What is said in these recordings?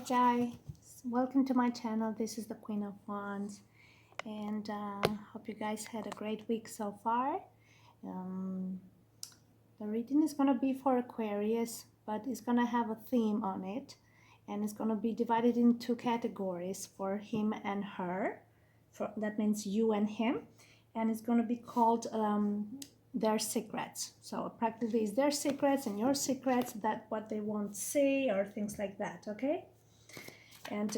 guys, welcome to my channel. This is the Queen of Wands, and hope you guys had a great week so far. The reading is going to be for Aquarius, but it's going to have a theme on it, and it's going to be divided in two categories for him and her. That means you and him, and it's going to be called their secrets. So practically it's their secrets and your secrets, that what they won't say or things like that. Okay, and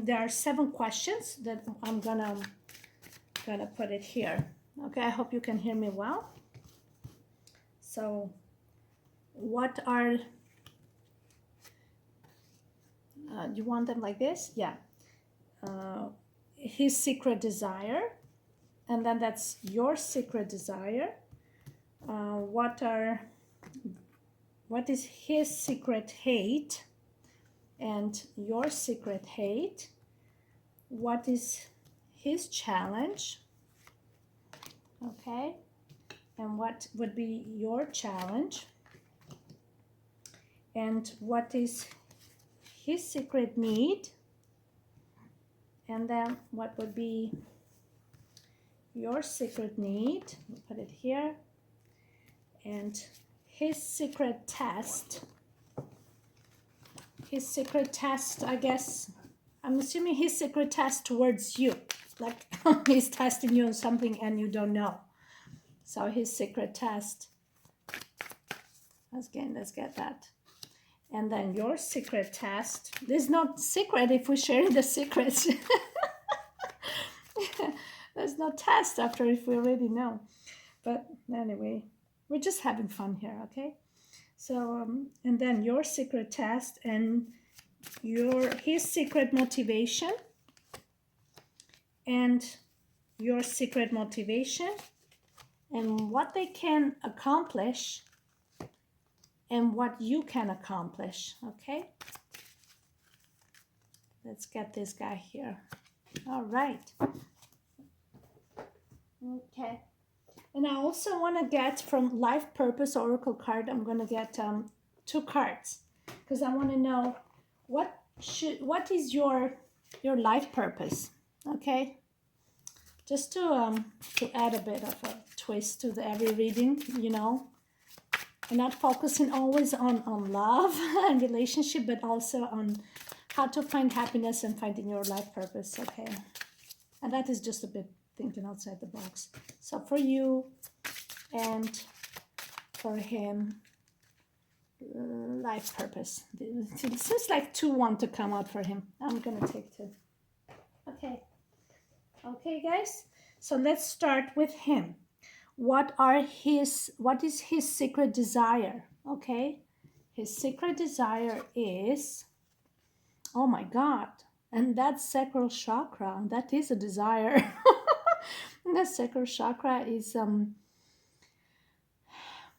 there are 7 questions that I'm gonna put it here. Okay, I hope you can hear me well. So what are you want them like this? Yeah. His secret desire, and then that's your secret desire. What is his secret hate and your secret hate? What is his challenge? Okay, and what would be your challenge? And what is his secret need? And then what would be your secret need? We'll put it here. And his secret test. His secret test, I guess, I'm assuming his secret test towards you. Like he's testing you on something and you don't know. So his secret test. Let's get that. And then your secret test. There's no secret if we share the secrets. There's no test after if we already know. But anyway, we're just having fun here, okay? So, and then your secret test and his secret motivation and your secret motivation and what they can accomplish and what you can accomplish, okay? Let's get this guy here. All right. Okay. And I also want to get from Life Purpose Oracle card, I'm going to get 2 cards because I want to know what is your life purpose, okay? Just to add a bit of a twist to every reading, you know, and not focusing always on love and relationship, but also on how to find happiness and finding your life purpose, okay? And that is just a bit thinking outside the box. So for you and for him, life purpose. It seems like 2 want to come out for him. I'm gonna take 2. Okay guys, so let's start with him. What is his secret desire? Okay, his secret desire is, oh my god, and that's sacral chakra. That is a desire. The sacral chakra is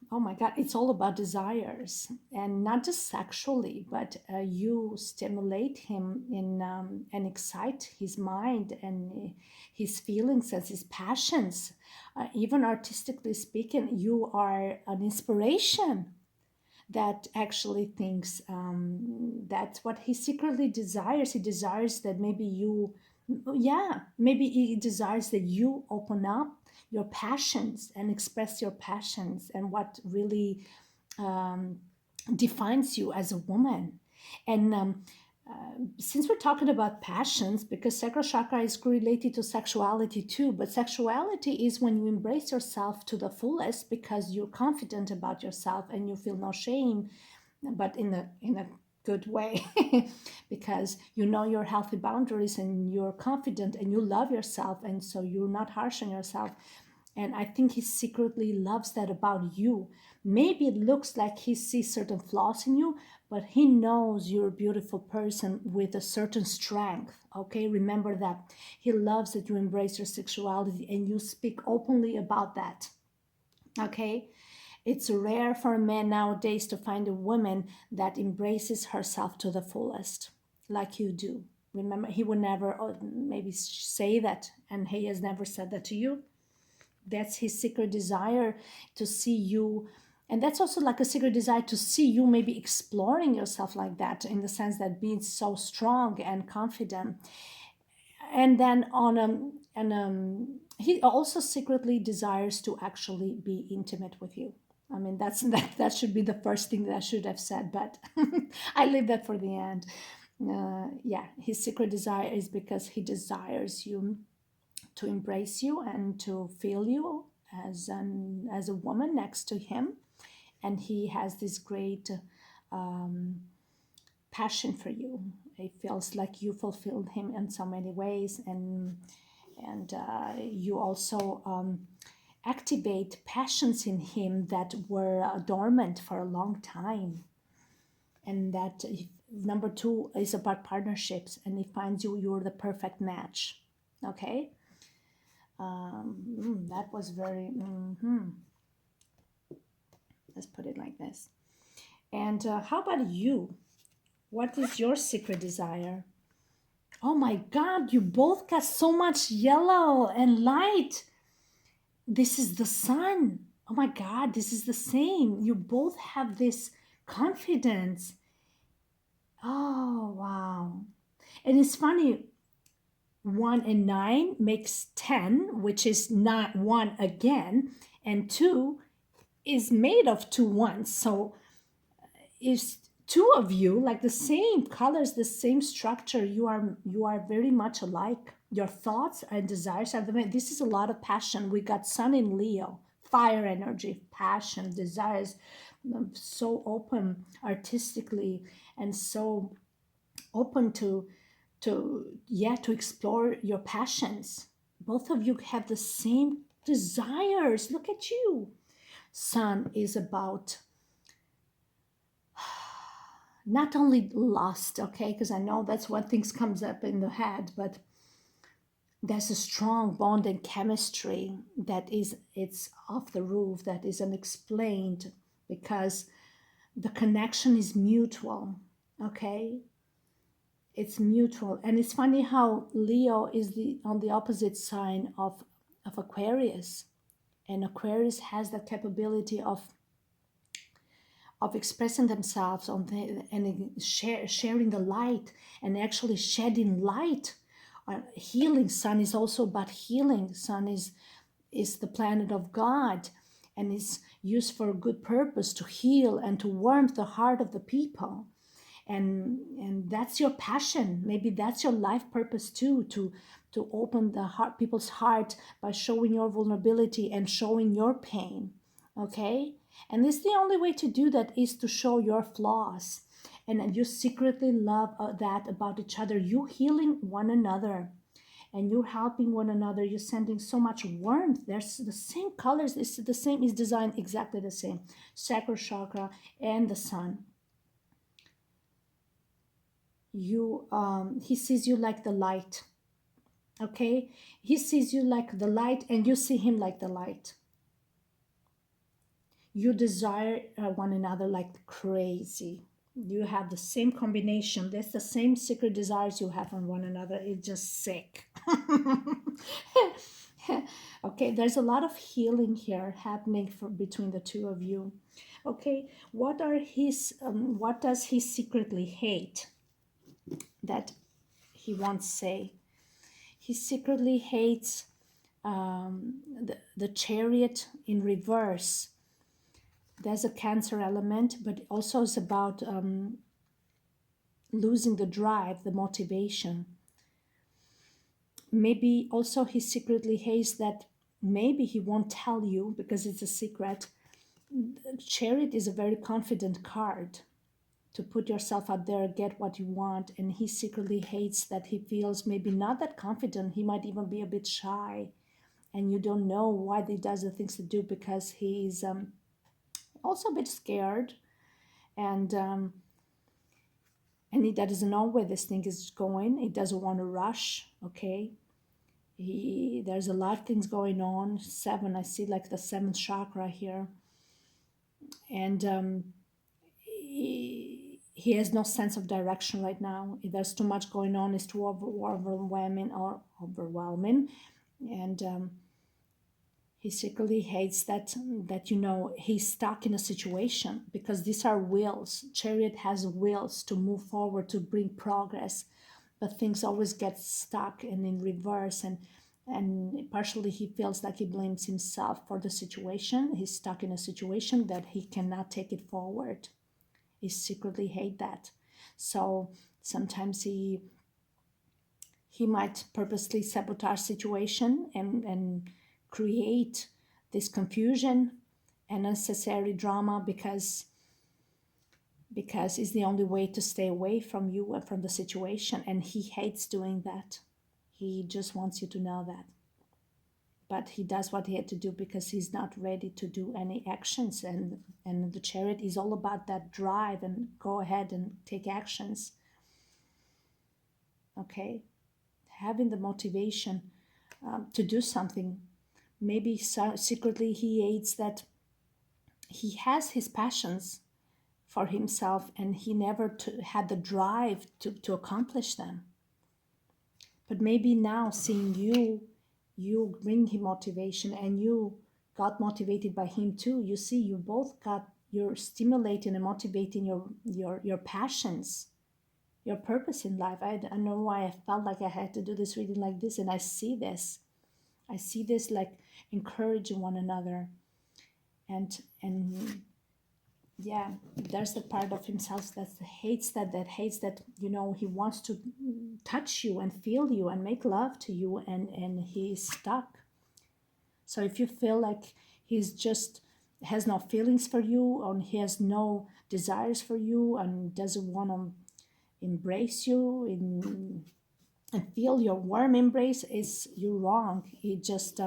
oh my god, it's all about desires, and not just sexually, but you stimulate him in and excite his mind and his feelings and his passions. Even artistically speaking, you are an inspiration that actually thinks that's what he secretly desires. He desires that maybe he desires that you open up your passions and express your passions and what really defines you as a woman. And since we're talking about passions, because sacral chakra is related to sexuality too, but sexuality is when you embrace yourself to the fullest because you're confident about yourself and you feel no shame, but in a good way, because you know your healthy boundaries and you're confident and you love yourself, and so you're not harsh on yourself. And I think he secretly loves that about you. Maybe it looks like he sees certain flaws in you, but he knows you're a beautiful person with a certain strength, okay? Remember that. He loves that you embrace your sexuality and you speak openly about that, okay? It's rare for a man nowadays to find a woman that embraces herself to the fullest, like you do. Remember, he would never maybe say that, and he has never said that to you. That's his secret desire, to see you And that's also like a secret desire to see you maybe exploring yourself like that, in the sense that being so strong and confident. And then he also secretly desires to actually be intimate with you. I mean, that should be the first thing that I should have said, but I leave that for the end. Yeah, his secret desire is because he desires you, to embrace you and to feel you as a woman next to him. And he has this great um, passion for you. It feels like you fulfilled him in so many ways, and you also activate passions in him that were dormant for a long time. And that number two is about partnerships, and he finds you're the perfect match. Okay. That was very. Let's put it like this. And how about you? What is your secret desire? Oh my God, you both got so much yellow and light. This is the sun. Oh my God, this is the same. You both have this confidence. Oh, wow. And it's funny, 1 and 9 makes 10, which is not one again, and two is made of two ones. So is two of you like the same colors, the same structure. You are very much alike. Your thoughts and desires are this is a lot of passion. We got sun in Leo, fire energy, passion, desires, so open artistically, and so open to explore your passions. Both of you have the same desires. Look at you. Sun is about not only lust, okay, because I know that's what things comes up in the head, but there's a strong bond and chemistry that it's off the roof, that is unexplained, because the connection is mutual. Okay, it's mutual. And it's funny how Leo is the on the opposite sign of Aquarius, and Aquarius has that capability of expressing themselves and sharing the light, and actually shedding light. Healing. Sun is also about healing. Sun is the planet of God, and is used for a good purpose, to heal and to warm the heart of the people. And that's your passion. Maybe that's your life purpose too, to open the heart, people's heart, by showing your vulnerability and showing your pain. Okay. And it's the only way to do that is to show your flaws. And you secretly love that about each other. You healing one another, and you're helping one another. You're sending so much warmth. There's the same colors. It's the same, is designed exactly the same. Sacral chakra and the sun. He sees you like the light. Okay. He sees you like the light, and you see him like the light. You desire one another like crazy. You have the same combination. That's the same secret desires you have on one another. It's just sick. Okay, there's a lot of healing here happening between the two of you. Okay, what does he secretly hate that he won't say? He secretly hates the chariot in reverse. There's a Cancer element, but also it's about losing the drive, the motivation. Maybe also he secretly hates that maybe he won't tell you because it's a secret. Chariot is a very confident card, to put yourself out there, get what you want. And he secretly hates that he feels maybe not that confident. He might even be a bit shy. And you don't know why he does the things to do, because he's also a bit scared. And he doesn't know where this thing is going. He doesn't want to rush. Okay, there's a lot of things going on. 7, I see like the 7th chakra here, and he has no sense of direction right now. There's too much going on. It's too overwhelming, and He secretly hates that he's stuck in a situation, because these are wills. Chariot has wills to move forward, to bring progress, but things always get stuck and in reverse, and partially he feels like he blames himself for the situation. He's stuck in a situation that he cannot take it forward. He secretly hate that. So sometimes he might purposely sabotage situation and create this confusion and unnecessary drama, because it's the only way to stay away from you and from the situation, and he hates doing that. He just wants you to know that, but he does what he had to do because he's not ready to do any actions, and the chariot is all about that drive and go ahead and take actions. Okay, having the motivation to do something. Maybe secretly he hates that he has his passions for himself and he never had the drive to accomplish them. But maybe now, seeing you bring him motivation, and you got motivated by him too. You see, you both got, you're stimulating and motivating your passions, your purpose in life. I don't know why I felt like I had to do this reading like this, and I see this like encouraging one another, and yeah, there's that part of himself that hates that he wants to touch you and feel you and make love to you, and he's stuck. So if you feel like he's just has no feelings for you, or he has no desires for you and doesn't want to embrace you and feel your warm embrace, is you're wrong. He just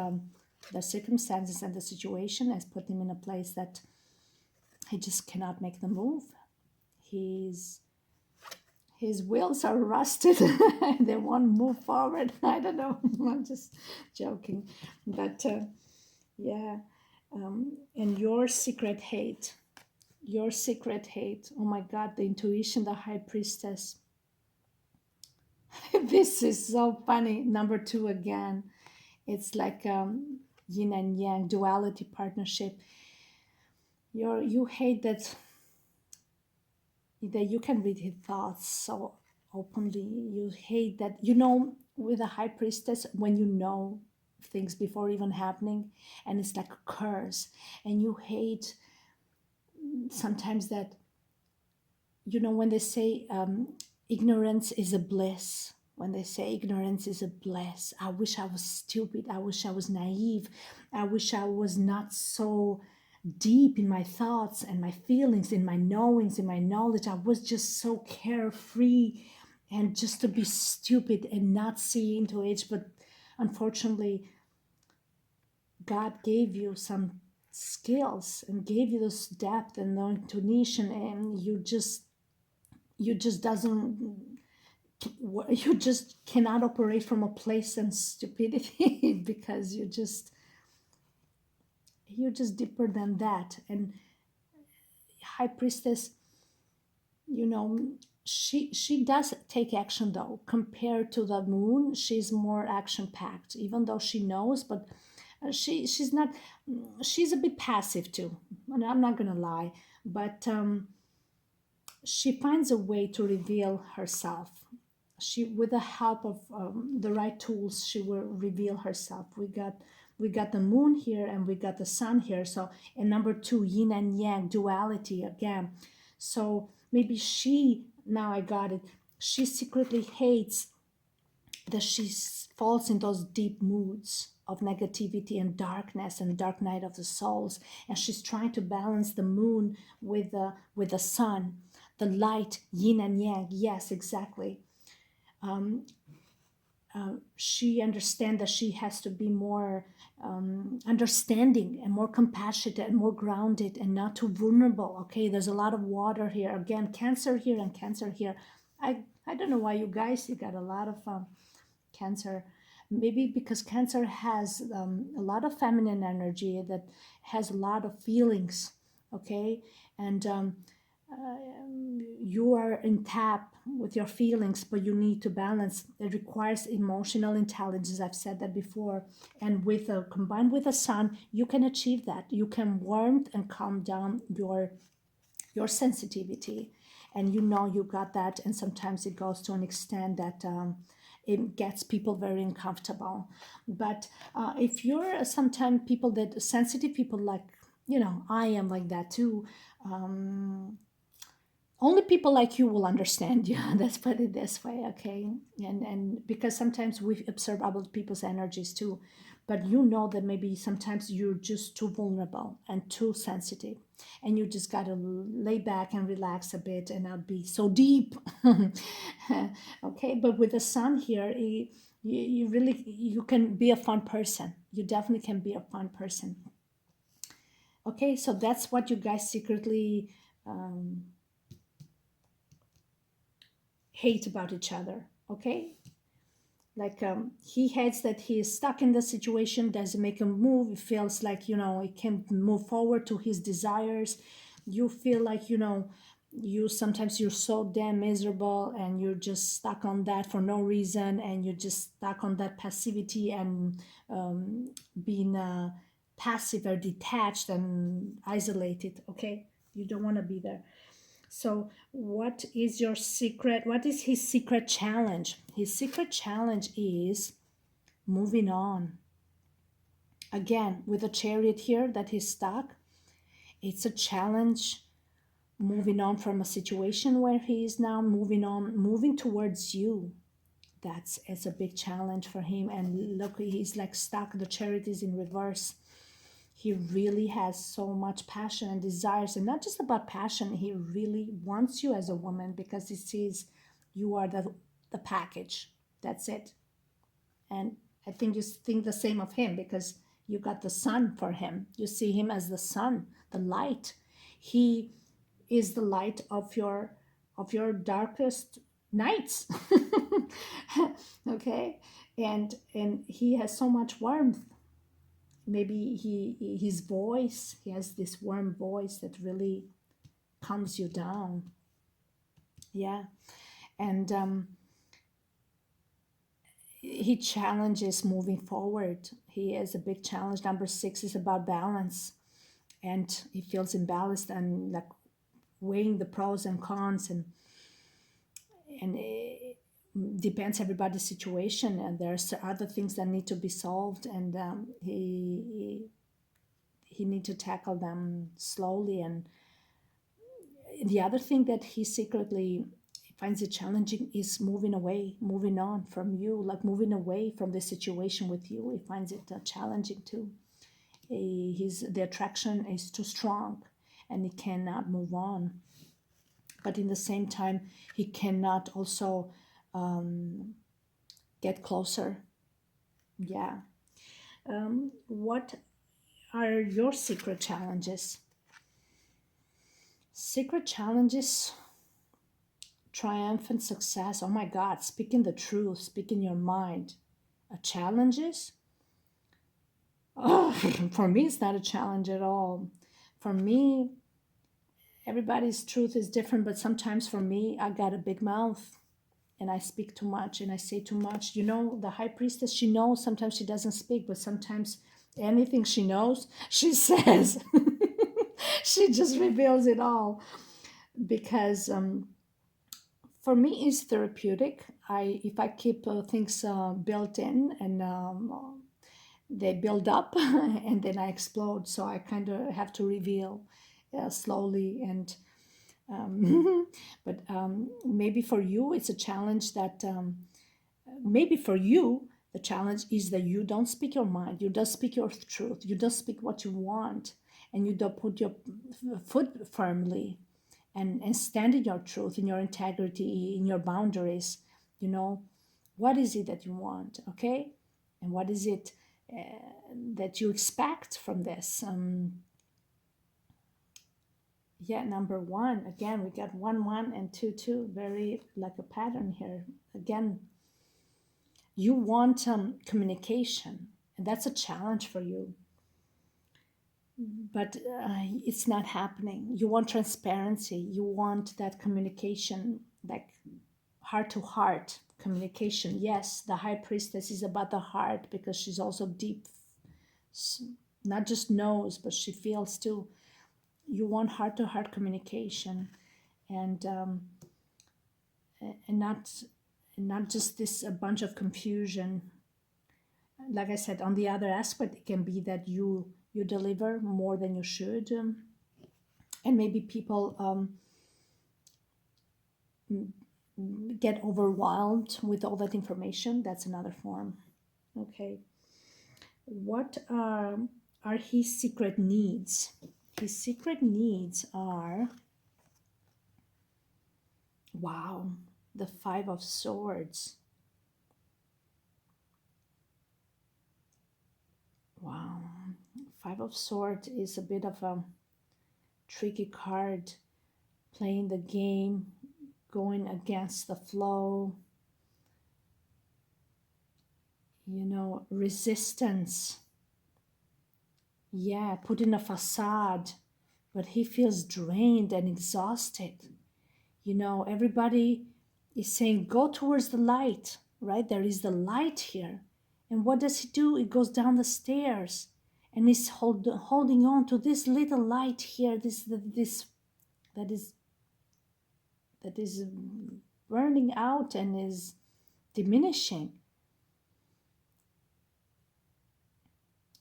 the circumstances and the situation has put him in a place that he just cannot make the move. His his wheels are rusted. They won't move forward. I don't know. I'm just joking, but yeah. And your secret hate. Oh my God, the intuition, the high priestess. This is so funny. Number 2 again. It's like yin and yang, duality, partnership. You hate that you can read his thoughts so openly. You hate that, with a high priestess, when you know things before even happening, and it's like a curse. And you hate sometimes that, when they say ignorance is a bliss. When they say ignorance is a bliss, I wish I was stupid. I wish I was naive. I wish I was not so deep in my thoughts and my feelings, in my knowings, in my knowledge. I was just so carefree, and just to be stupid and not see into it. But unfortunately, God gave you some skills and gave you this depth and the intuition, and you just doesn't you just cannot operate from a place and stupidity because you're just deeper than that. And high priestess, you know she does take action, though. Compared to the moon, she's more action packed, even though she knows. But she's not, she's a bit passive too, and I'm not gonna lie. But she finds a way to reveal herself. She, with the help of the right tools, she will reveal herself. We got the moon here, and we got the sun here. So, and number 2, yin and yang, duality again. So maybe she, now I got it, she secretly hates that she falls in those deep moods of negativity and darkness and dark night of the souls, and she's trying to balance the moon with the sun, the light, yin and yang. Yes, exactly. She understands that she has to be more understanding and more compassionate and more grounded and not too vulnerable. Okay, there's a lot of water here. Again, Cancer here and Cancer here. I don't know why you guys, you got a lot of Cancer. Maybe because Cancer has a lot of feminine energy that has a lot of feelings. Okay, and you are in tap with your feelings, but you need to balance. It requires emotional intelligence. I've said that before. And with a combined with a sun, you can achieve that. You can warm and calm down your sensitivity, and you know you got that. And sometimes it goes to an extent that it gets people very uncomfortable. But if you're sometimes people that sensitive people, like I am like that too. Only people like you will understand you. Let's put it this way, okay? And because sometimes we observe other people's energies too, but you know that maybe sometimes you're just too vulnerable and too sensitive, and you just gotta lay back and relax a bit and not be so deep. Okay, but with the sun here, you really you can be a fun person. You definitely can be a fun person. Okay, so that's what you guys secretly um, hate about each other. Okay, like he hates that he is stuck in the situation, doesn't make a move. He feels like he can't move forward to his desires. You feel like you sometimes you're so damn miserable and you're just stuck on that for no reason, and you're just stuck on that passivity and being passive or detached and isolated. Okay, you don't want to be there. So, what is your secret? What is his secret challenge? His secret challenge is moving on. Again, with a chariot here that he's stuck, it's a challenge moving on from a situation where he is now, moving on, moving towards you. That's it's a big challenge for him. And look, he's like stuck. The chariot is in reverse. He really has so much passion and desires, and not just about passion. He really wants you as a woman because he sees you are the package. That's it. And I think you think the same of him, because you got the sun for him. You see him as the sun, the light. He is the light of your darkest nights. Okay, and he has so much warmth. Maybe his voice, he has this warm voice that really calms you down. Yeah, and he challenges moving forward. He is a big challenge. Number 6 is about balance, and he feels imbalanced and like weighing the pros and cons, and it depends everybody's situation, and there's other things that need to be solved, and he need to tackle them slowly. And the other thing that he secretly finds it challenging is moving away, moving on from you, like moving away from the situation with you. He finds it challenging too. The attraction is too strong, and he cannot move on. But in the same time, he cannot also get closer. Yeah. What are your secret challenges? Secret challenges, triumphant success. Oh my God, speaking the truth, speaking your mind. Challenges? Oh, for me, it's not a challenge at all. For me, everybody's truth is different, but sometimes for me, I got a big mouth and I speak too much and I say too much. The high priestess, she knows sometimes she doesn't speak, but sometimes anything she knows, she says. She just reveals it all because for me it's therapeutic. If I keep things built in, and they build up and then I explode, so I kind of have to reveal slowly. And but maybe for you it's a challenge that maybe for you the challenge is that you don't speak your mind, you don't speak your truth, you don't speak what you want, and you don't put your foot firmly and stand in your truth, in your integrity, in your boundaries. you know what is it that you want? Okay, and what is it that you expect from this? Yeah, number 1, again, we got 1 1 and 2 2, very like a pattern here. Again, you want communication, and that's a challenge for you. but it's not happening. You want transparency, you want that communication, like heart to heart communication. Yes, the high priestess is about the heart because she's also deep, s- not just knows, but she feels too. You want heart to heart communication, and and not just this a bunch of confusion. Like I said, on the other aspect, it can be that you deliver more than you should, and maybe people get overwhelmed with all that information. That's another form. Okay. What are his secret needs? His secret needs are, wow, the Five of Swords. Wow. Five of Swords is a bit of a tricky card, playing the game, going against the flow, resistance. Yeah, put in a facade, but he feels drained and exhausted. Everybody is saying, go towards the light, right? There is the light here. And what does he do? He goes down the stairs and he's holding on to this little light here, this that is that is burning out and is diminishing.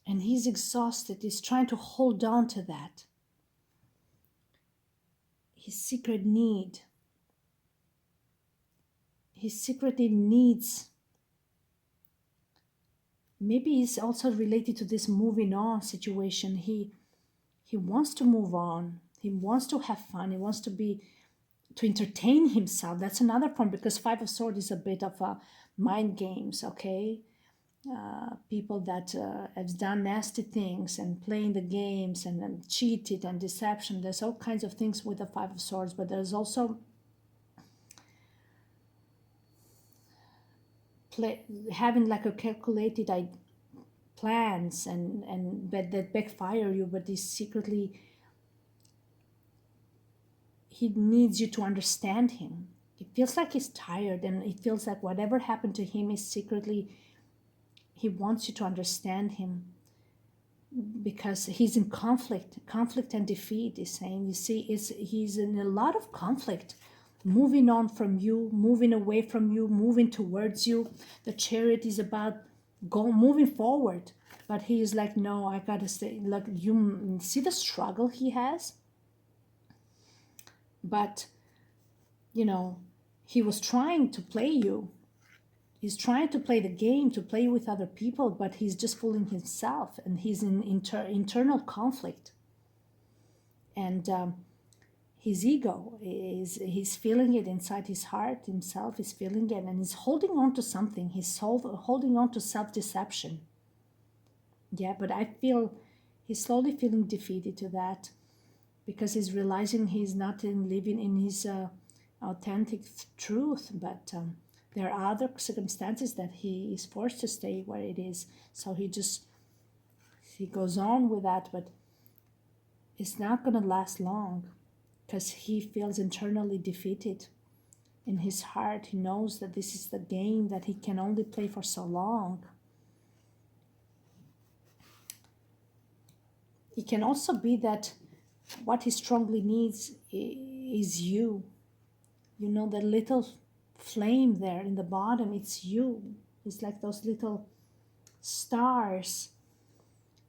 And he's exhausted. He's trying to hold on to that. His secret need. He secretly needs, maybe it's also related to this moving on situation. He wants to move on. He wants to have fun. He wants to entertain himself. That's another form, because Five of Swords is a bit of a mind games. Okay, people that have done nasty things and playing the games and cheated and deception. There's all kinds of things with the Five of Swords, but there's also having like a calculated plans and that backfire you, but is secretly he needs you to understand him. It feels like he's tired, and it feels like whatever happened to him is secretly he wants you to understand him, because he's in conflict and defeat. Is saying, you see, he's in a lot of conflict, moving on from you, moving away from you, moving towards you. The Chariot is about moving forward, but he is like, no, I gotta stay. Like, you see the struggle he has, but he was trying to play you. He's trying to play the game, to play with other people, but he's just fooling himself, and he's in internal conflict. And his ego he's feeling it inside his heart. Himself is feeling it, and he's holding on to something. He's holding on to self-deception. Yeah, but I feel he's slowly feeling defeated to that, because he's realizing he's not living in his authentic truth. But there are other circumstances that he is forced to stay where it is. So he goes on with that, but it's not going to last long, because he feels internally defeated. In his heart, he knows that this is the game that he can only play for so long. It can also be that what he strongly needs is you. The little flame there in the bottom, it's you. It's like those little stars.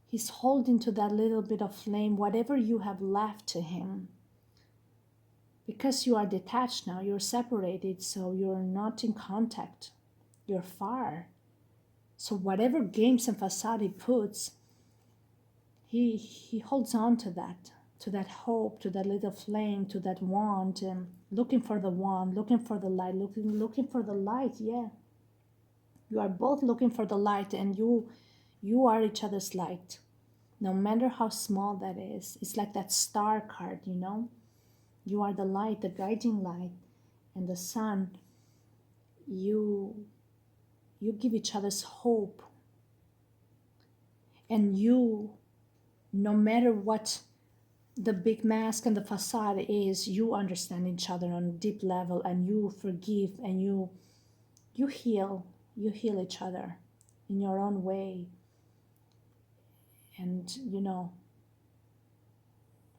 He's holding to that little bit of flame, whatever you have left to him. Because you are detached now, you're separated, so you're not in contact. You're far. So whatever games and facade he puts, he holds on to that hope, to that little flame, to that wand, and looking for the wand, looking for the light, looking for the light. Yeah, you are both looking for the light, and you are each other's light, no matter how small that is. It's like that star card. You are the light, the guiding light, and the sun. You give each other's hope, and you no matter what the big mask and the facade is, you understand each other on a deep level, and you forgive, and you heal, you heal each other in your own way. And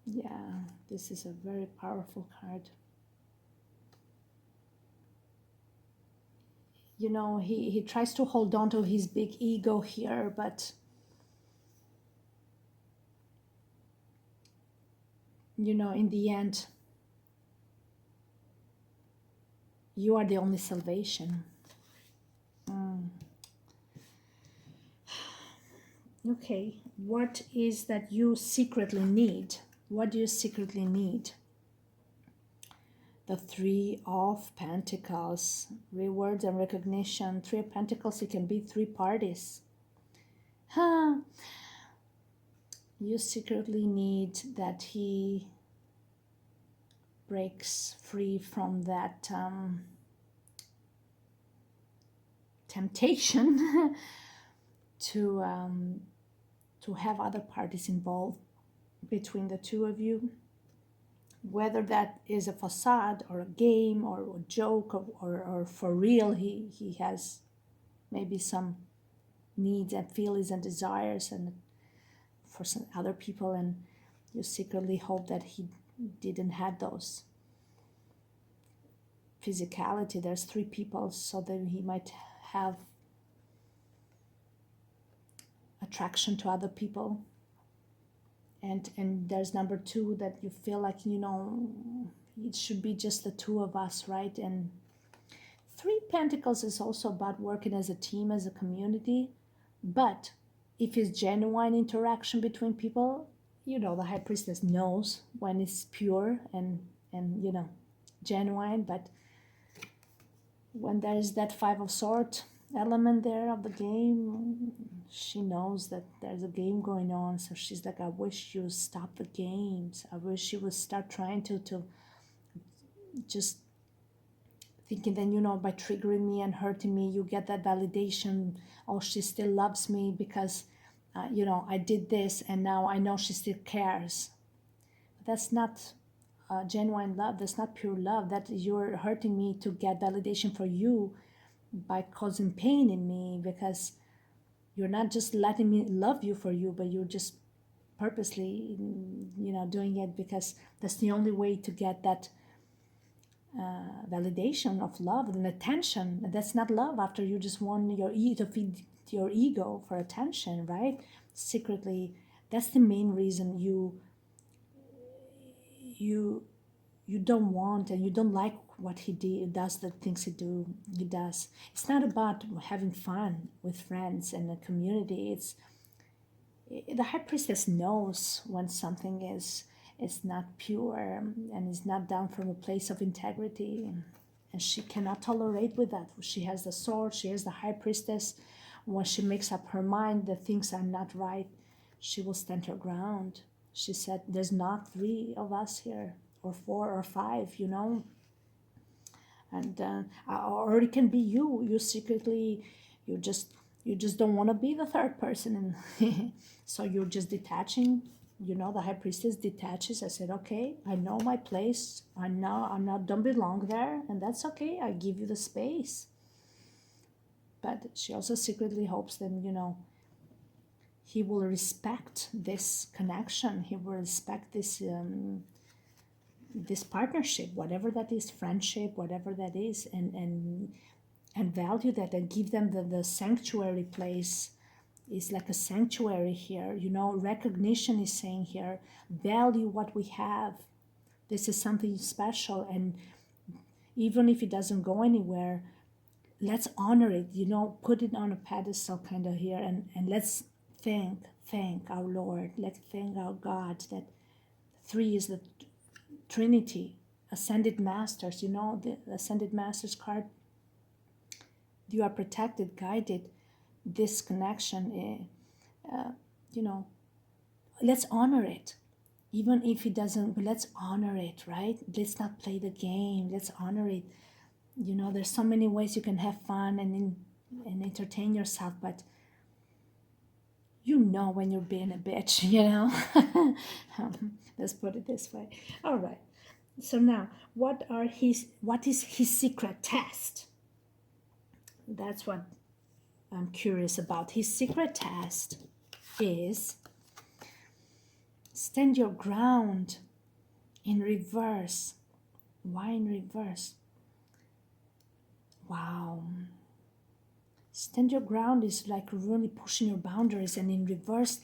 yeah, this is a very powerful card. He tries to hold on to his big ego here, but in the end, you are the only salvation. Mm. Okay, what is that you secretly need? What do you secretly need? The Three of Pentacles, rewards and recognition. Three of Pentacles, it can be three parties. Huh. You secretly need that he breaks free from that temptation to have other parties involved between the two of you, whether that is a facade or a game or a joke, or for real he has maybe some needs and feelings and desires and for some other people, and you secretly hope that he didn't have those physicality. There's three people, so that he might have attraction to other people. And there's number two, that you feel like it should be just the two of us, right? And Three Pentacles is also about working as a team, as a community. But if it's genuine interaction between people, the High Priestess knows when it's pure and genuine. But when there is that Five of Swords element there of the game, she knows that there's a game going on. So she's like, I wish you would stop the games. I wish you would start trying to just thinking that by triggering me and hurting me, you get that validation. Oh, she still loves me because I did this, and now I know she still cares. That's not genuine love. That's not pure love. That you're hurting me to get validation for you by causing pain in me, because you're not just letting me love you for you, but you're just purposely doing it because that's the only way to get that validation of love and attention. That's not love after you just want to feed your ego for attention, right? Secretly, that's the main reason you don't want and you don't like what does, the things he does. It's not about having fun with friends and a community. The High Priestess knows when something is not pure and is not done from a place of integrity, and she cannot tolerate with that. She has the sword, she has the High Priestess. When she makes up her mind that things are not right, she will stand her ground. She said, there's not three of us here, or four or five, and or it can be you secretly, you just don't want to be the third person, and so you're just detaching. The High Priestess detaches. I said, okay, I know my place. I'm not don't belong there, and that's okay. I give you the space. But she also secretly hopes that he will respect this connection. He will respect this partnership, whatever that is, friendship, whatever that is, and value that, and give them the sanctuary place. Is like a sanctuary here. Recognition is saying here, value what we have. This is something special, and even if it doesn't go anywhere, let's honor it. Put it on a pedestal kind of here, and let's thank our Lord. Let's thank our God that three is the Trinity, ascended masters. The ascended masters card. You are protected, guided. This connection, let's honor it. Even if it doesn't, but let's honor it, right? Let's not play the game. Let's honor it. There's so many ways you can have fun and entertain yourself, but You know when you're being a bitch, you know? Let's put it this way. All right. So now, what is his secret test? That's what I'm curious about. His secret test is stand your ground in reverse. Why in reverse? Wow. Stand your ground is like really pushing your boundaries, and in reverse,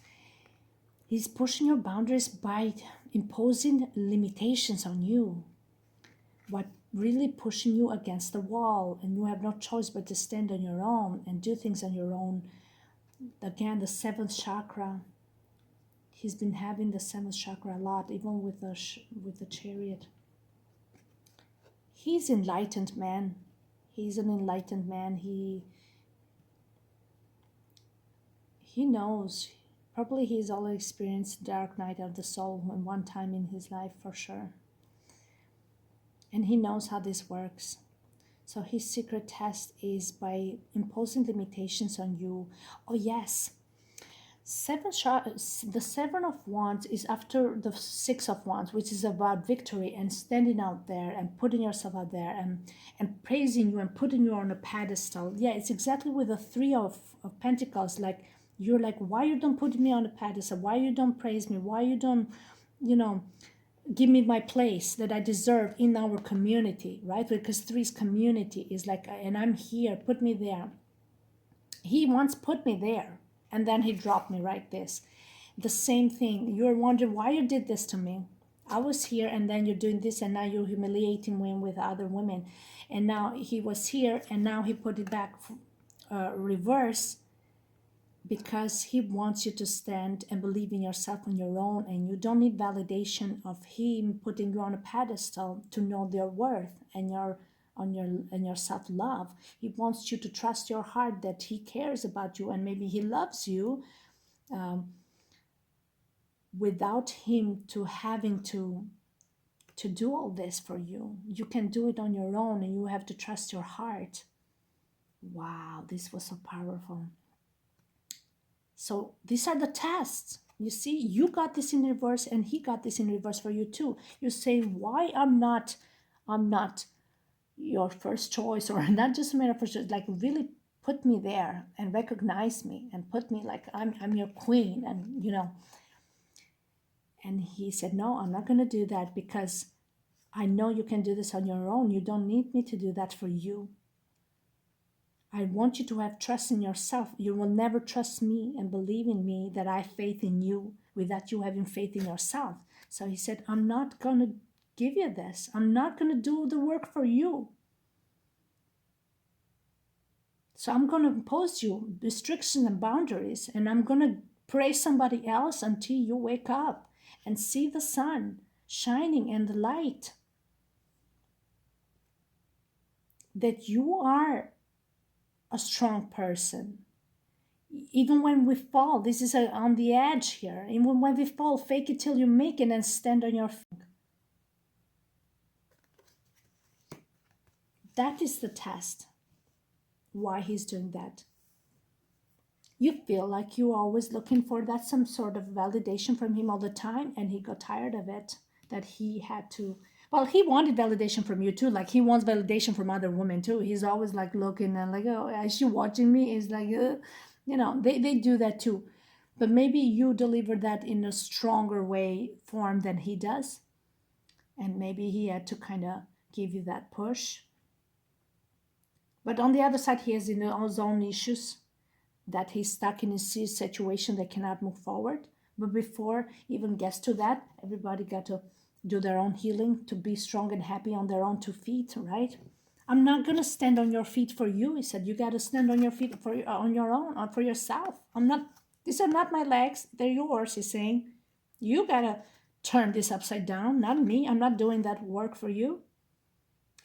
he's pushing your boundaries by imposing limitations on you. What really pushing you against the wall, and you have no choice but to stand on your own and do things on your own. Again, the seventh chakra. He's been having the seventh chakra a lot, even with the chariot. He's enlightened man. He's an enlightened man. He knows. Probably he's already experienced dark night of the soul one time in his life for sure. And he knows how this works. So his secret test is by imposing limitations on you. Oh yes, the seven of wands is after the six of wands, which is about victory and standing out there and putting yourself out there and praising you and putting you on a pedestal. Yeah, it's exactly with the three of pentacles. Like you're like, why you don't put me on a pedestal? Why you don't praise me? Why you don't, you know, give me my place that I deserve in our community, right? Because three's community is like, and I'm here, put me there. He once put me there, and then he dropped me right this. The same thing. You're wondering why you did this to me. I was here, and then you're doing this, and now you're humiliating me with other women. And now he was here, and now he put it back reverse because he wants you to stand and believe in yourself on your own, and you don't need validation of him putting you on a pedestal to know your worth and your self-love. He wants you to trust your heart that he cares about you and maybe he loves you, without him to having to do all this for you. You can do it on your own, and you have to trust your heart. Wow, this was so powerful. So these are the tests. You see, you got this in reverse and he got this in reverse for you too. You say, why I'm not your first choice, or not just a matter of first choice, like really put me there and recognize me and put me like I'm your queen, and and he said, no, I'm not gonna do that because I know you can do this on your own. You don't need me to do that for you. I want you to have trust in yourself. You will never trust me and believe in me that I have faith in you without you having faith in yourself. So he said, I'm not going to give you this. I'm not going to do the work for you. So I'm going to impose you restrictions and boundaries, and I'm going to praise somebody else until you wake up and see the sun shining and the light. That you are a strong person. Even when we fall, this is on the edge here. Even when we fall, fake it till you make it and stand on your feet. That is the test. Why he's doing that. You feel like you're always looking for that some sort of validation from him all the time, and he got tired of it. That he had to. Well, he wanted validation from you too. Like he wants validation from other women too. He's always like looking and like, oh, is she watching me? Is like, they do that too. But maybe you deliver that in a stronger way form than he does. And maybe he had to kind of give you that push. But on the other side, he has his own issues that he's stuck in a situation that cannot move forward. But before even gets to that, everybody got to do their own healing to be strong and happy on their own two feet, right? I'm not gonna stand on your feet for you. He said, you gotta stand on your feet on your own, for yourself. I'm not. These are not my legs; they're yours. He's saying, you gotta turn this upside down, not me. I'm not doing that work for you.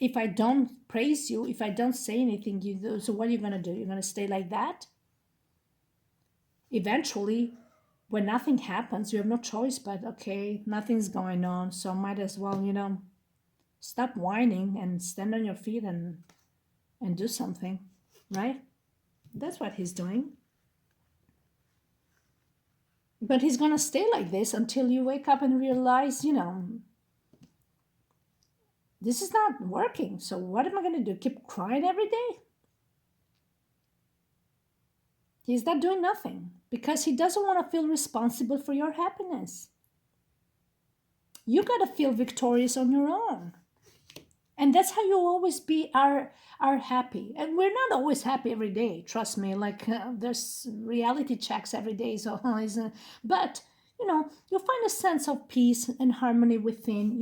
If I don't praise you, if I don't say anything, you do. So what are you gonna do? You're gonna stay like that? Eventually, when nothing happens, you have no choice but okay, nothing's going on, so might as well, stop whining and stand on your feet and do something, right? That's what he's doing. But he's gonna stay like this until you wake up and realize, this is not working. So what am I gonna do? Keep crying every day? He's not doing nothing because he doesn't want to feel responsible for your happiness. You gotta feel victorious on your own. And that's how you always be are happy, and we're not always happy every day, trust me. Like there's reality checks every day, so isn't, but you find a sense of peace and harmony within,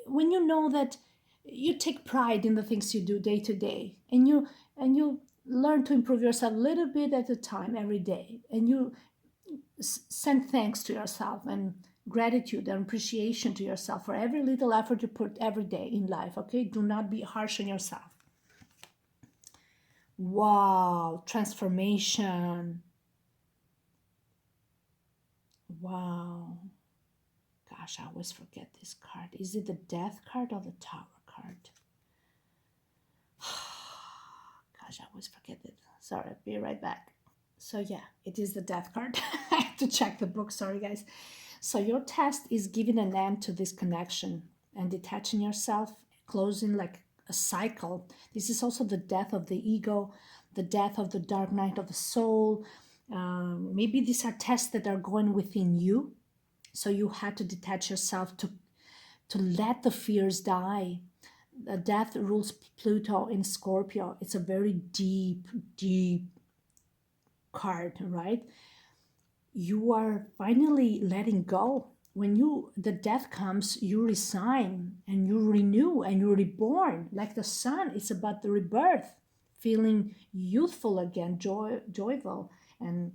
when you know that you take pride in the things you do day to day, and you learn to improve yourself a little bit at a time every day, and you send thanks to yourself and gratitude and appreciation to yourself for every little effort you put every day in life. Okay, do not be harsh on yourself. Wow, transformation. Wow. Gosh, I always forget this card. Is it the death card or the tower card? Gosh, I always forget it. Sorry, I'll be right back. So yeah, it is the death card. I have to check the book. Sorry, guys. So your test is giving an end to this connection and detaching yourself, closing like a cycle. This is also the death of the ego, the death of the dark night of the soul. Maybe these are tests that are going within you. So you had to detach yourself to let the fears die. The death rules Pluto in Scorpio. It's a very deep, deep card, right? You are finally letting go. When the death comes, you resign and you renew and you're reborn. Like the sun, it's about the rebirth, feeling youthful again, joyful and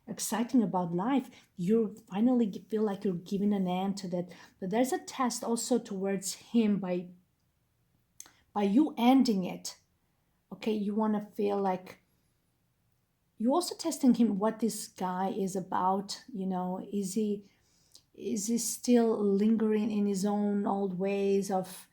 exciting about life. You finally feel like you're giving an end to that. But there's a test also towards him by you ending it. Okay, you want to feel like you also testing him what this guy is about. Is he still lingering in his own old ways of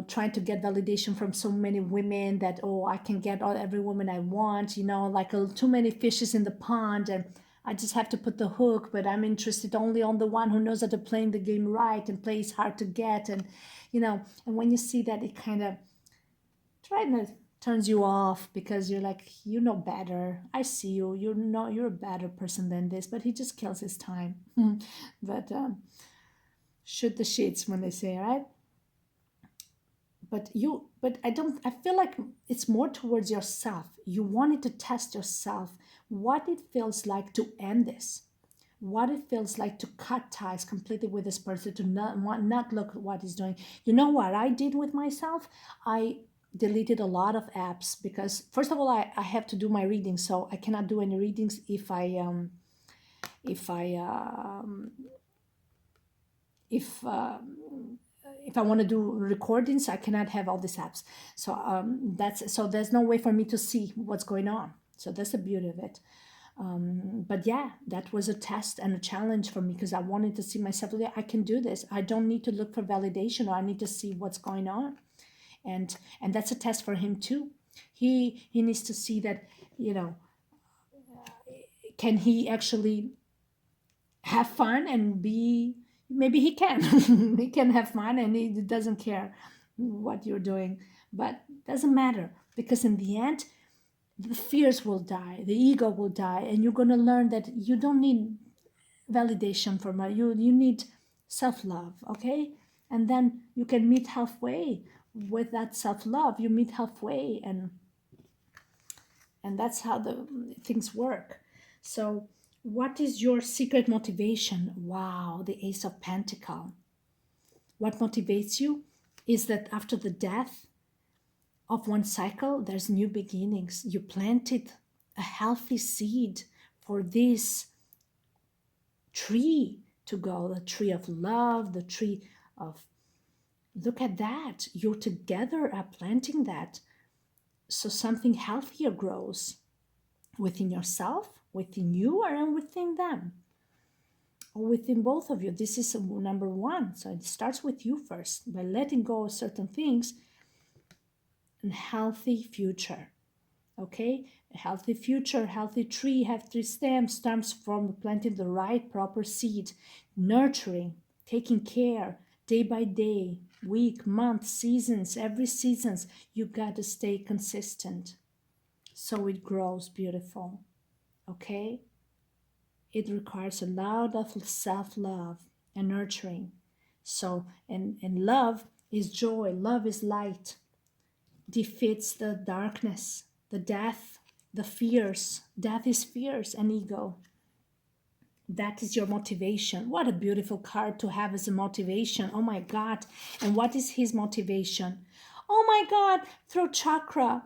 trying to get validation from so many women that, oh, I can get every woman I want, like too many fishes in the pond, and I just have to put the hook, but I'm interested only on the one who knows how to play the game right and plays hard to get. And and when you see that, it kind of trying to turns you off because you're like, you know better. I see you. You're a better person than this. But he just kills his time. But shoot the sheets when they say, right? But I don't. I feel like it's more towards yourself. You wanted to test yourself, what it feels like to end this, what it feels like to cut ties completely with this person, to not look at what he's doing. You know what I did with myself? I deleted a lot of apps because first of all, I have to do my readings, so I cannot do any readings if I if if I want to do recordings. I cannot have all these apps. So there's no way for me to see what's going on. So that's the beauty of it. But yeah, that was a test and a challenge for me because I wanted to see myself. Yeah, I can do this. I don't need to look for validation, or I need to see what's going on. And that's a test for him too. He needs to see that, you know, can he actually have fun and be, maybe he can he can have fun and he doesn't care what you're doing, but doesn't matter because in the end the fears will die, the ego will die, and you're going to learn that you don't need validation from you need self-love. Okay, and then you can meet halfway with that self-love. You meet halfway, and that's how the things work. So what is your secret motivation? Wow, the Ace of Pentacle. What motivates you is that after the death of one cycle, there's new beginnings. You planted a healthy seed for this tree to go, the tree of love, the tree of, look at that, you together are planting that, so something healthier grows within yourself, within you, or within them, or within both of you. This is number one. So it starts with you first by letting go of certain things and healthy future. Okay, a healthy future, healthy tree, healthy stems from planting the right proper seed, nurturing, taking care day by day, week, month, seasons, every seasons. You got to stay consistent so it grows beautiful. Okay, it requires a lot of self-love and nurturing. So, and love is joy, love is light, defeats the darkness, the death, the fears. Death is fears and ego. That is your motivation. What a beautiful card to have as a motivation. Oh my God. And what is his motivation? Oh my God, throat chakra.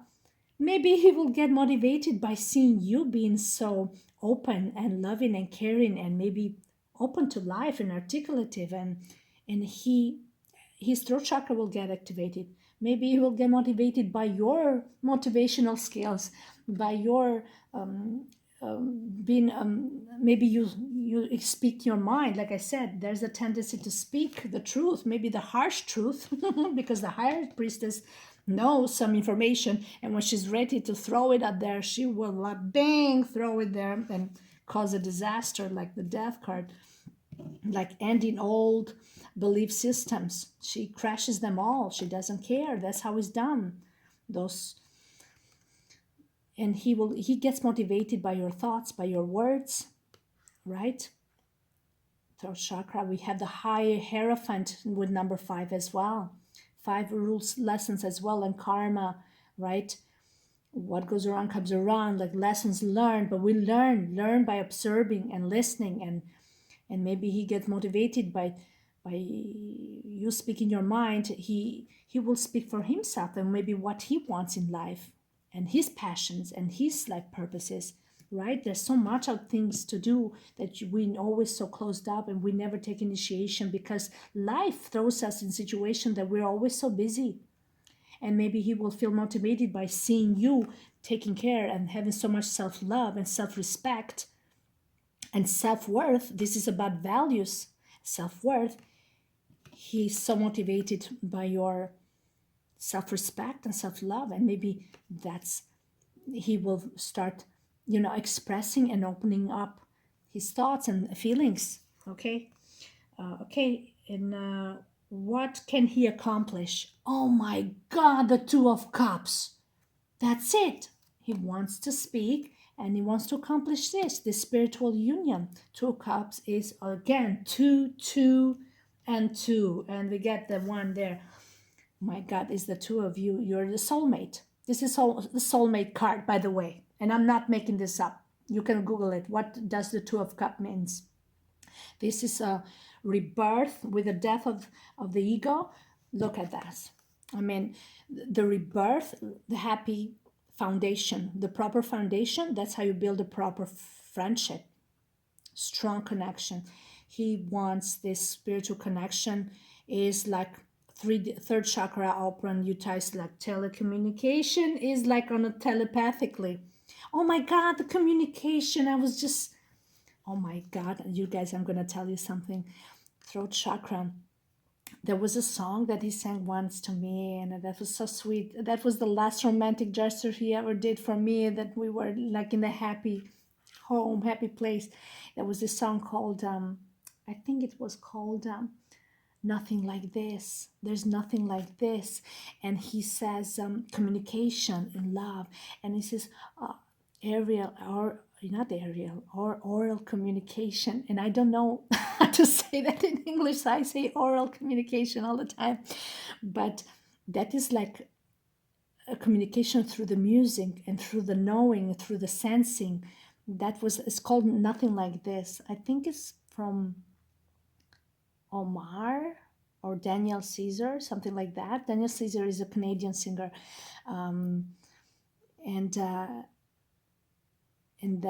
Maybe he will get motivated by seeing you being so open and loving and caring and maybe open to life and articulative, and his throat chakra will get activated. Maybe he will get motivated by your motivational skills, by your being maybe you speak your mind. Like I said, there's a tendency to speak the truth, maybe the harsh truth, because the higher priestess knows some information, and when she's ready to throw it out there, she will bang throw it there and cause a disaster, like the death card, like ending old belief systems. She crashes them all. She doesn't care. That's how it's done. Those, and he gets motivated by your thoughts, by your words, right? Throat chakra. We have the high hierophant with number 5 as well. 5 rules lessons as well, and karma, right? What goes around comes around, like lessons learned, but we learn by observing and listening, and maybe he gets motivated by you speaking your mind. He will speak for himself and maybe what he wants in life and his passions and his life purposes, right? There's so much of things to do that we always so closed up, and we never take initiation because life throws us in situations that we're always so busy. And maybe he will feel motivated by seeing you taking care and having so much self-love and self-respect and self-worth. This is about values, self-worth. He's so motivated by your self-respect and self-love, and maybe that's he will start expressing and opening up his thoughts and feelings. Okay. Okay, and what can he accomplish? Oh my God, the Two of Cups. That's it. He wants to speak and he wants to accomplish this spiritual union. Two cups is again two, two, and two. And we get the one there. My God, is the two of you. You're the soulmate. This is the soulmate card, by the way. And I'm not making this up. You can Google it. What does the Two of Cups means? This is a rebirth with the death of the ego. Look at that. I mean, the rebirth, the happy foundation, the proper foundation, that's how you build a proper friendship, strong connection. He wants this spiritual connection is like third chakra open, you ties like telecommunication is like on a telepathically. Oh my God, the communication. I was just, oh my God, you guys, I'm going to tell you something. Throat chakra. There was a song that he sang once to me, and that was so sweet. That was the last romantic gesture he ever did for me, that we were like in a happy home, happy place. There was this song called, I think it was called Nothing Like This. There's nothing like this. And he says communication and love. And he says, Ariel, or not Ariel, or oral communication. And I don't know how to say that in English, so I say oral communication all the time. But that is like a communication through the music and through the knowing, through the sensing. It's called Nothing Like This. I think it's from Omar or Daniel Caesar, something like that. Daniel Caesar is a Canadian singer. Um, and and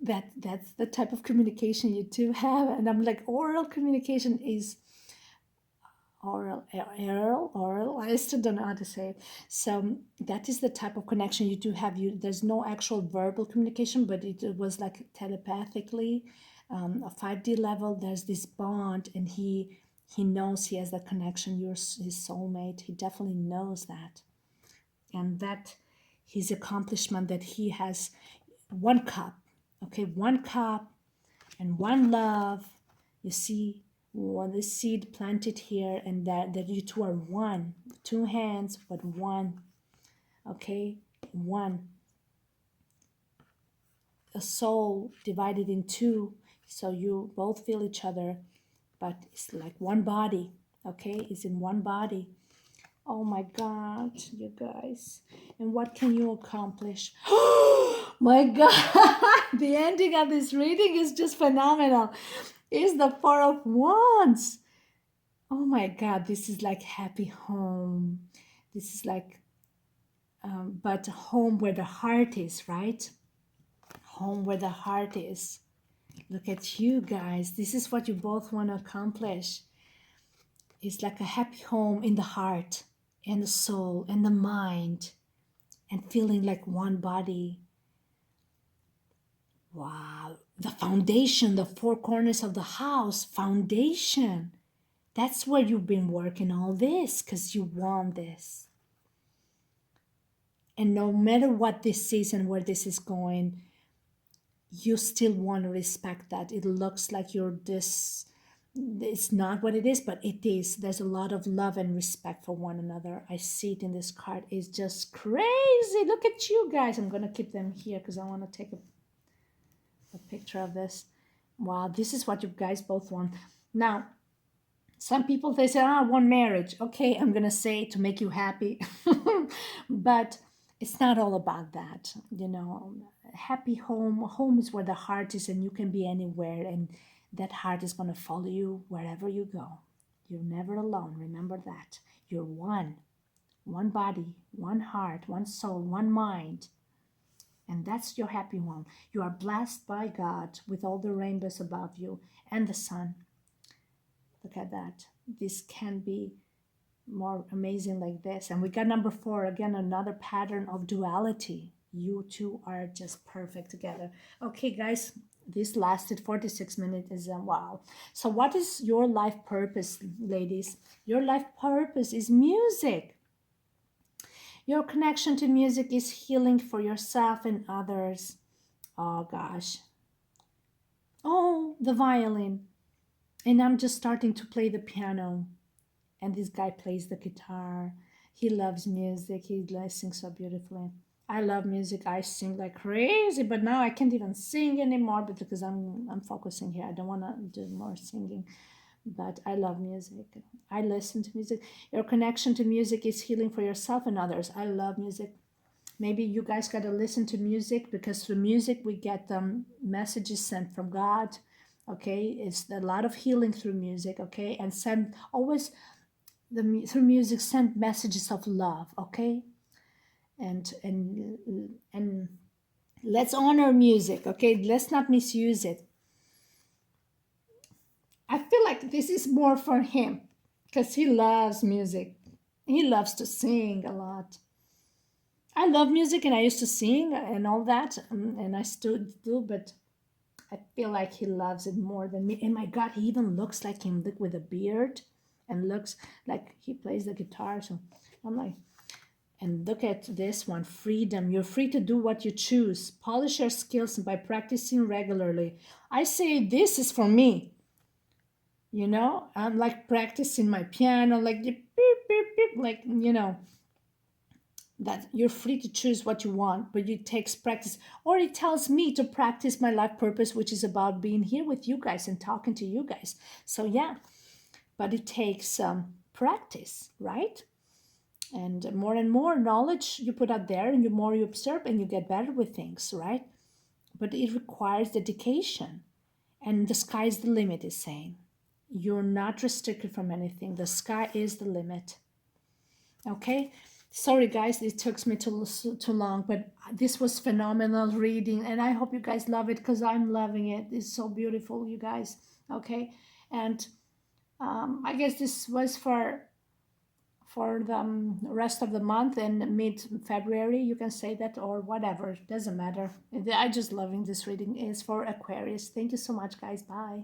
that's the type of communication you two have. And I'm like, oral communication is oral, I still don't know how to say it. So that is the type of connection you do have. There's no actual verbal communication, but it was like telepathically, a 5D level. There's this bond, and he knows he has that connection. You're his soulmate. He definitely knows that, and that his accomplishment that he has one cup, okay, one cup and one love. You see, one the seed planted here, and that you two are one, two hands, but one, okay, one, a soul divided in two, so you both feel each other, but it's like one body, okay, it's in one body. Oh my God, you guys. And what can you accomplish? My God, the ending of this reading is just phenomenal. Is the Four of Wands. Oh my God, this is like happy home. This is like, but home where the heart is, right? Home where the heart is. Look at you guys. This is what you both want to accomplish. It's like a happy home in the heart and the soul and the mind and feeling like one body. Wow. The foundation, the four corners of the house, foundation. That's where you've been working all this because you want this. And no matter what this is and where this is going, you still want to respect that. It looks like you're this, it's not what it is, but it is. There's a lot of love and respect for one another. I see it in this card. It's just crazy. Look at you guys. I'm going to keep them here because I want to take a picture of this. Wow, this is what you guys both want. Now, some people, they say, I want marriage. Okay, I'm going to say to make you happy. But it's not all about that. You know, happy home. Home is where the heart is, and you can be anywhere, and that heart is going to follow you wherever you go. You're never alone. Remember that. You're one body, one heart, one soul, one mind. And that's your happy home. You are blessed by God with all the rainbows above you and the sun. Look at that. This can be more amazing like this. And we got number 4, again, another pattern of duality. You two are just perfect together. Okay, guys, this lasted 46 minutes. Is wow. So what is your life purpose, ladies? Your life purpose is music. Your connection to music is healing for yourself and others. Oh gosh. Oh, the violin. And I'm just starting to play the piano. And this guy plays the guitar. He loves music. He sings so beautifully. I love music. I sing like crazy, but now I can't even sing anymore because I'm focusing here. I don't want to do more singing, but I love music. I listen to music. Your connection to music is healing for yourself and others. I love music. Maybe you guys got to listen to music because through music we get messages sent from God. Okay, it's a lot of healing through music. Okay, and send always through music send messages of love. Okay, and let's honor music. Okay, let's not misuse it. I feel like this is more for him because he loves music. He loves to sing a lot. I love music and I used to sing and all that, and I still do, but I feel like he loves it more than me. And my God, he even looks like him, look with a beard, and looks like he plays the guitar. So I'm like, and look at this one, freedom. You're free to do what you choose. Polish your skills by practicing regularly. I say this is for me. You know, I'm like practicing my piano, like beep, beep, beep, like, you know, that you're free to choose what you want, but it takes practice. Or it tells me to practice my life purpose, which is about being here with you guys and talking to you guys. So yeah, but it takes practice, right? And more knowledge you put out there, and the more you observe, and you get better with things, right? But it requires dedication, and the sky's the limit is saying. You're not restricted from anything. The sky is the limit. Okay, sorry guys, it took me too long, but this was phenomenal reading, and I hope you guys love it because I'm loving it. It's so beautiful, you guys. Okay, and I guess this was for the rest of the month and mid-February. You can say that or whatever. It doesn't matter. I just loving this reading. Is for Aquarius. Thank you so much, guys. Bye.